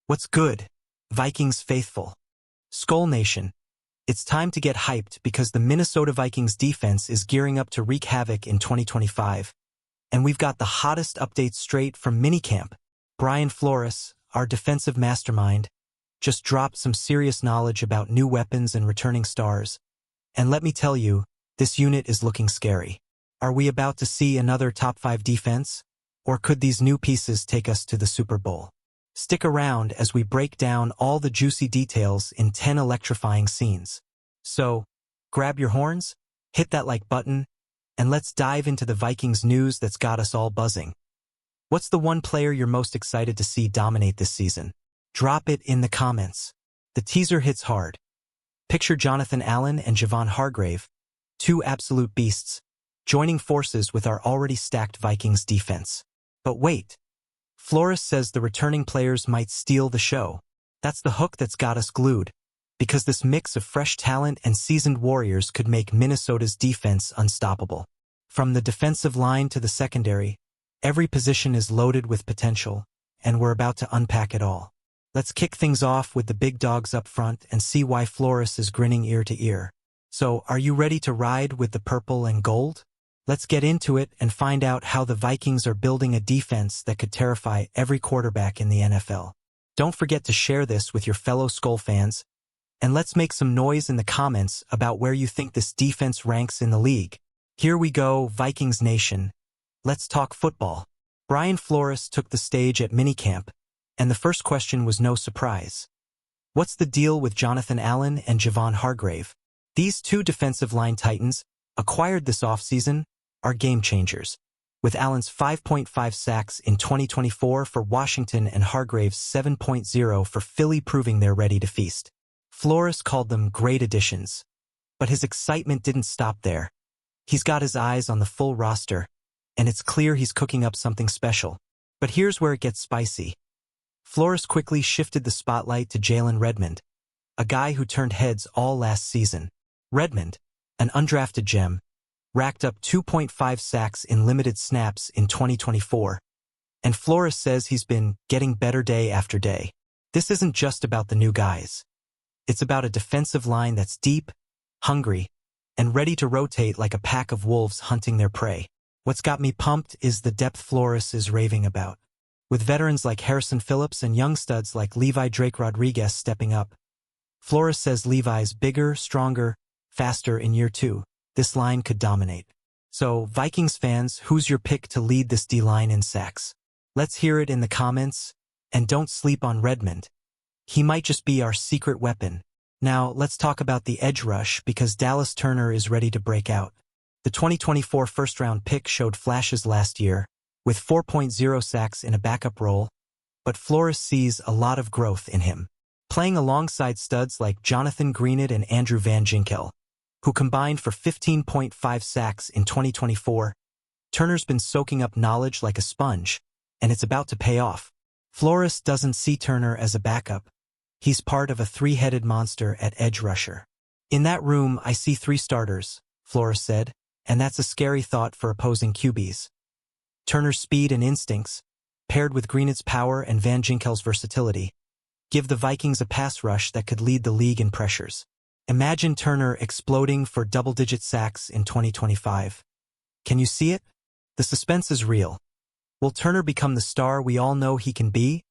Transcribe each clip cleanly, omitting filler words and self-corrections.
What's good, Vikings faithful? Skull Nation, it's time to get hyped because the Minnesota Vikings defense is gearing up to wreak havoc in 2025. And we've got the hottest updates straight from minicamp. Brian Flores, our defensive mastermind, just dropped some serious knowledge about new weapons and returning stars. And let me tell you, this unit is looking scary. Are we about to see another top 5 defense? Or could these new pieces take us to the Super Bowl? Stick around as we break down all the juicy details in 10 electrifying scenes. So, grab your horns, hit that like button, and let's dive into the Vikings news that's got us all buzzing. What's the one player you're most excited to see dominate this season? Drop it in the comments. The teaser hits hard. Picture Jonathan Allen and Javon Hargrave, two absolute beasts, joining forces with our already stacked Vikings defense. But wait. Flores says the returning players might steal the show. That's the hook that's got us glued, because this mix of fresh talent and seasoned warriors could make Minnesota's defense unstoppable. From the defensive line to the secondary, every position is loaded with potential, and we're about to unpack it all. Let's kick things off with the big dogs up front and see why Flores is grinning ear to ear. So, are you ready to ride with the purple and gold? Let's get into it and find out how the Vikings are building a defense that could terrify every quarterback in the NFL. Don't forget to share this with your fellow Skull fans, and let's make some noise in the comments about where you think this defense ranks in the league. Here we go, Vikings Nation. Let's talk football. Brian Flores took the stage at minicamp, and the first question was no surprise. What's the deal with Jonathan Allen and Javon Hargrave? These two defensive line titans, acquired this offseason, are game changers, with Allen's 5.5 sacks in 2024 for Washington and Hargrave's 7.0 for Philly proving they're ready to feast. Flores called them great additions, but his excitement didn't stop there. He's got his eyes on the full roster, and it's clear he's cooking up something special. But here's where it gets spicy. Flores quickly shifted the spotlight to Jalen Redmond, a guy who turned heads all last season. Redmond, an undrafted gem, racked up 2.5 sacks in limited snaps in 2024, and Flores says he's been getting better day after day. This isn't just about the new guys. It's about a defensive line that's deep, hungry, and ready to rotate like a pack of wolves hunting their prey. What's got me pumped is the depth Flores is raving about. With veterans like Harrison Phillips and young studs like Levi Drake Rodriguez stepping up, Flores says Levi's bigger, stronger, faster in year 2. This line could dominate. So, Vikings fans, who's your pick to lead this D-line in sacks? Let's hear it in the comments, and don't sleep on Redmond. He might just be our secret weapon. Now, let's talk about the edge rush because Dallas Turner is ready to break out. The 2024 first-round pick showed flashes last year, with 4.0 sacks in a backup role, but Flores sees a lot of growth in him. Playing alongside studs like Jonathan Greenid and Andrew Van Ginkel, who combined for 15.5 sacks in 2024, Turner's been soaking up knowledge like a sponge, and it's about to pay off. Flores doesn't see Turner as a backup. He's part of a 3-headed monster at edge rusher. In that room, I see 3 starters, Flores said, and that's a scary thought for opposing QBs. Turner's speed and instincts, paired with Greenid's power and Van Ginkel's versatility, give the Vikings a pass rush that could lead the league in pressures. Imagine Turner exploding for double-digit sacks in 2025. Can you see it? The suspense is real. Will Turner become the star we all know he can be?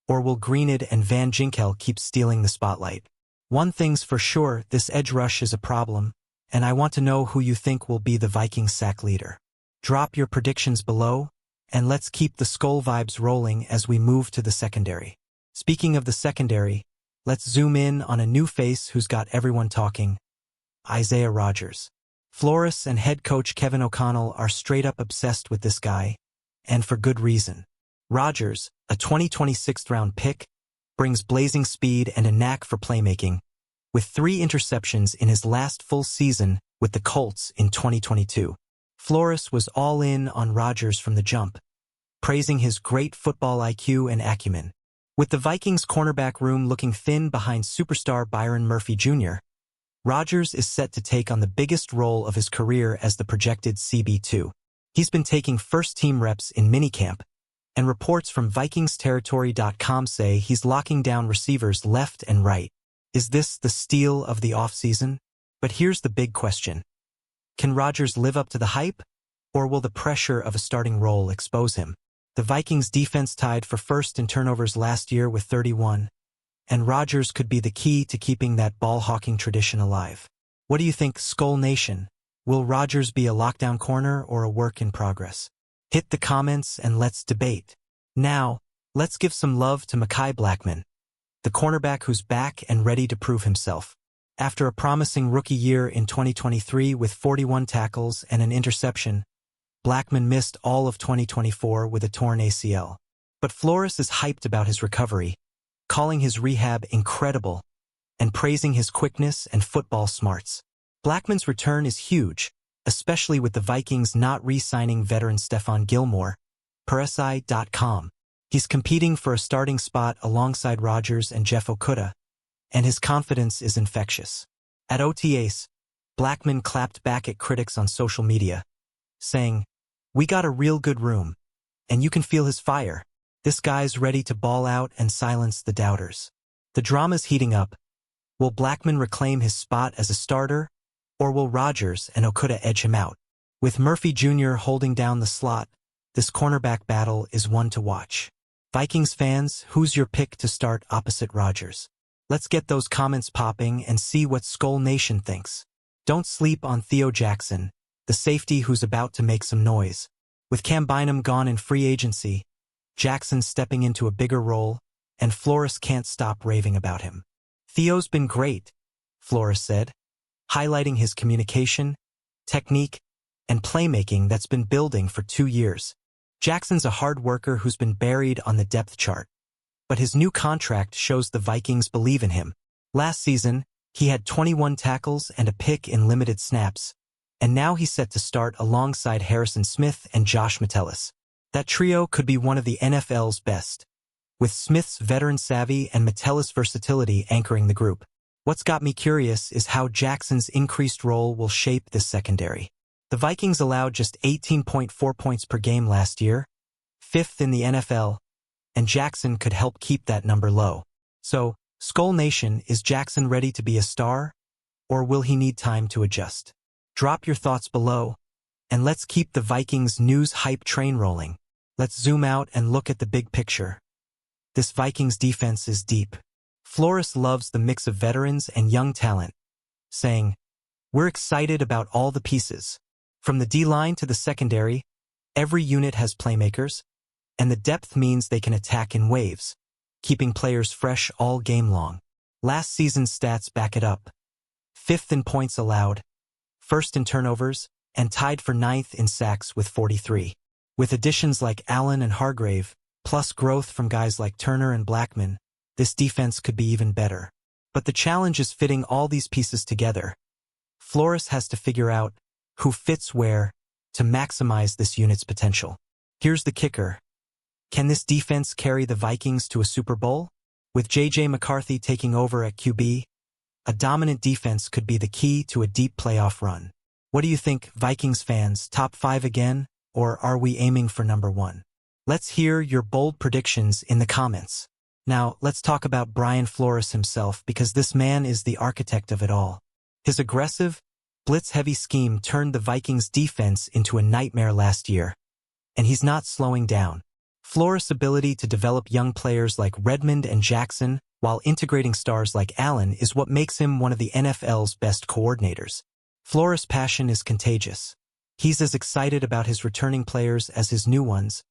Or will Greenid and Van Ginkel keep stealing the spotlight? One thing's for sure, this edge rush is a problem, and I want to know who you think will be the Vikings sack leader. Drop your predictions below, and let's keep the Skull vibes rolling as we move to the secondary. Speaking of the secondary, let's zoom in on a new face who's got everyone talking, Isaiah Rodgers. Flores and head coach Kevin O'Connell are straight up obsessed with this guy, and for good reason. Rodgers, a 2026th round pick, brings blazing speed and a knack for playmaking, with 3 interceptions in his last full season with the Colts in 2022. Flores was all in on Rodgers from the jump, praising his great football IQ and acumen. With the Vikings cornerback room looking thin behind superstar Byron Murphy Jr., Rodgers is set to take on the biggest role of his career as the projected CB2. He's been taking first-team reps in minicamp, And reports from VikingsTerritory.com say he's locking down receivers left and right. Is this the steal of the offseason? But here's the big question. Can Rodgers live up to the hype? Or will the pressure of a starting role expose him? The Vikings defense tied for first in turnovers last year with 31, and Rodgers could be the key to keeping that ball-hawking tradition alive. What do you think, Skull Nation? Will Rodgers be a lockdown corner or a work in progress? Hit the comments and let's debate. Now, let's give some love to Mekhi Blackmon, the cornerback who's back and ready to prove himself. After a promising rookie year in 2023 with 41 tackles and an interception, Blackmon missed all of 2024 with a torn ACL. But Flores is hyped about his recovery, calling his rehab incredible and praising his quickness and football smarts. Blackmon's return is huge, especially with the Vikings not re-signing veteran Stephon Gilmore, per SI.com. He's competing for a starting spot alongside Rodgers and Jeff Okudah, and his confidence is infectious. At OTAs, Blackmon clapped back at critics on social media, saying, "We got a real good room, and you can feel his fire. This guy's ready to ball out and silence the doubters." The drama's heating up. Will Blackmon reclaim his spot as a starter, or will Rodgers and Okudah edge him out? With Murphy Jr. holding down the slot, this cornerback battle is one to watch. Vikings fans, who's your pick to start opposite Rodgers? Let's get those comments popping and see what Skull Nation thinks. Don't sleep on Theo Jackson, the safety who's about to make some noise. With Cam Bynum gone in free agency, Jackson stepping into a bigger role, and Flores can't stop raving about him. "Theo's been great," Flores said, highlighting his communication, technique, and playmaking that's been building for 2 years. Jackson's a hard worker who's been buried on the depth chart, but his new contract shows the Vikings believe in him. Last season, he had 21 tackles and a pick in limited snaps, and now he's set to start alongside Harrison Smith and Josh Metellus. That trio could be one of the NFL's best, with Smith's veteran savvy and Metellus' versatility anchoring the group. What's got me curious is how Jackson's increased role will shape this secondary. The Vikings allowed just 18.4 points per game last year, 5th in the NFL, and Jackson could help keep that number low. So, Skull Nation, is Jackson ready to be a star, or will he need time to adjust? Drop your thoughts below, and let's keep the Vikings news hype train rolling. Let's zoom out and look at the big picture. This Vikings defense is deep. Flores loves the mix of veterans and young talent, saying, "We're excited about all the pieces. From the D-line to the secondary, every unit has playmakers, and the depth means they can attack in waves, keeping players fresh all game long." Last season's stats back it up. 5th in points allowed, 1st in turnovers, and tied for 9th in sacks with 43. With additions like Allen and Hargrave, plus growth from guys like Turner and Blackmon, this defense could be even better. But the challenge is fitting all these pieces together. Flores has to figure out who fits where to maximize this unit's potential. Here's the kicker. Can this defense carry the Vikings to a Super Bowl? With J.J. McCarthy taking over at QB, a dominant defense could be the key to a deep playoff run. What do you think, Vikings fans? Top 5 again, or are we aiming for number 1? Let's hear your bold predictions in the comments. Now, let's talk about Brian Flores himself, because this man is the architect of it all. His aggressive, blitz-heavy scheme turned the Vikings' defense into a nightmare last year, and he's not slowing down. Flores' ability to develop young players like Redmond and Jackson while integrating stars like Allen is what makes him one of the NFL's best coordinators. Flores' passion is contagious. He's as excited about his returning players as his new ones,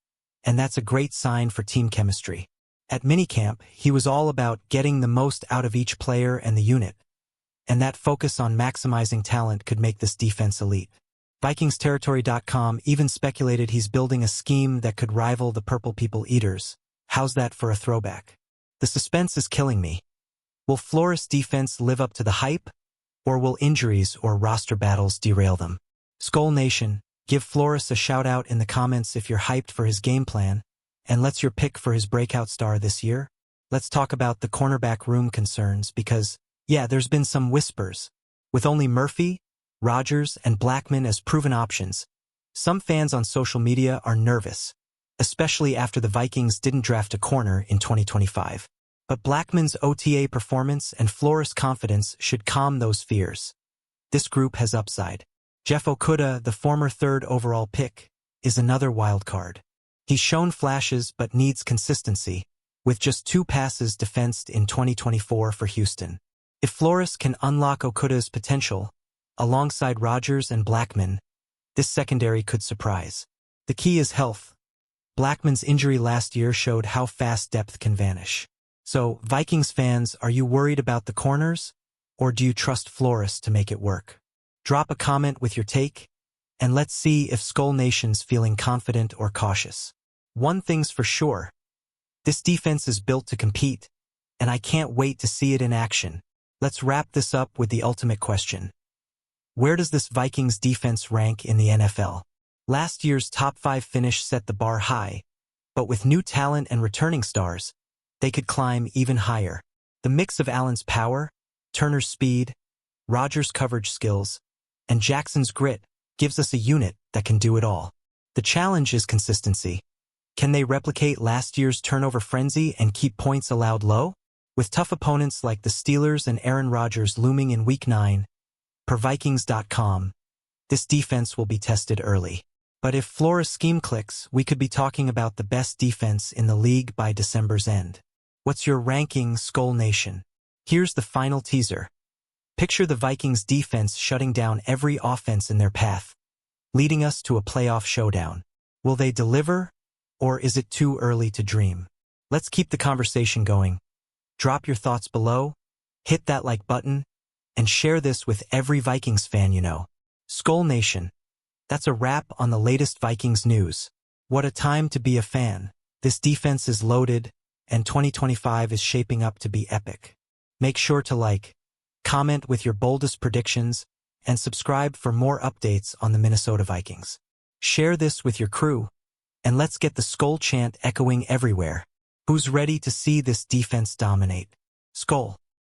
and that's a great sign for team chemistry. At minicamp, he was all about getting the most out of each player and the unit, and that focus on maximizing talent could make this defense elite. VikingsTerritory.com even speculated he's building a scheme that could rival the Purple People Eaters. How's that for a throwback? The suspense is killing me. Will Flores' defense live up to the hype, or will injuries or roster battles derail them? Skull Nation, give Flores a shout-out in the comments if you're hyped for his game plan, and let's your pick for his breakout star this year. Let's talk about the cornerback room concerns because, yeah, there's been some whispers. With only Murphy, Rodgers, and Blackmon as proven options, some fans on social media are nervous. especially after the Vikings didn't draft a corner in 2025. But Blackman's OTA performance and Flores' confidence should calm those fears. This group has upside. Jeff Okudah, the former third overall pick, is another wild card. He's shown flashes but needs consistency, with just 2 passes defensed in 2024 for Houston. If Flores can unlock Okudah's potential, alongside Rodgers and Blackman, this secondary could surprise. The key is health. Blackman's injury last year showed how fast depth can vanish. So, Vikings fans, are you worried about the corners? Or do you trust Flores to make it work? Drop a comment with your take, and let's see if Skull Nation's feeling confident or cautious. One thing's for sure. This defense is built to compete, and I can't wait to see it in action. Let's wrap this up with the ultimate question. Where does this Vikings defense rank in the NFL? Last year's top 5 finish set the bar high, but with new talent and returning stars, they could climb even higher. The mix of Allen's power, Turner's speed, Rodgers' coverage skills, and Jackson's grit gives us a unit that can do it all. The challenge is consistency. Can they replicate last year's turnover frenzy and keep points allowed low? With tough opponents like the Steelers and Aaron Rodgers looming in Week 9, per Vikings.com, this defense will be tested early. But if Flores' scheme clicks, we could be talking about the best defense in the league by December's end. What's your ranking, Skull Nation? Here's the final teaser. Picture the Vikings defense shutting down every offense in their path, leading us to a playoff showdown. Will they deliver, or is it too early to dream? Let's keep the conversation going. Drop your thoughts below, hit that like button, and share this with every Vikings fan you know. Skull Nation, that's a wrap on the latest Vikings news. What a time to be a fan. This defense is loaded, and 2025 is shaping up to be epic. Make sure to like, comment with your boldest predictions, and subscribe for more updates on the Minnesota Vikings. Share this with your crew, and let's get the Skull chant echoing everywhere. Who's ready to see this defense dominate? Skull.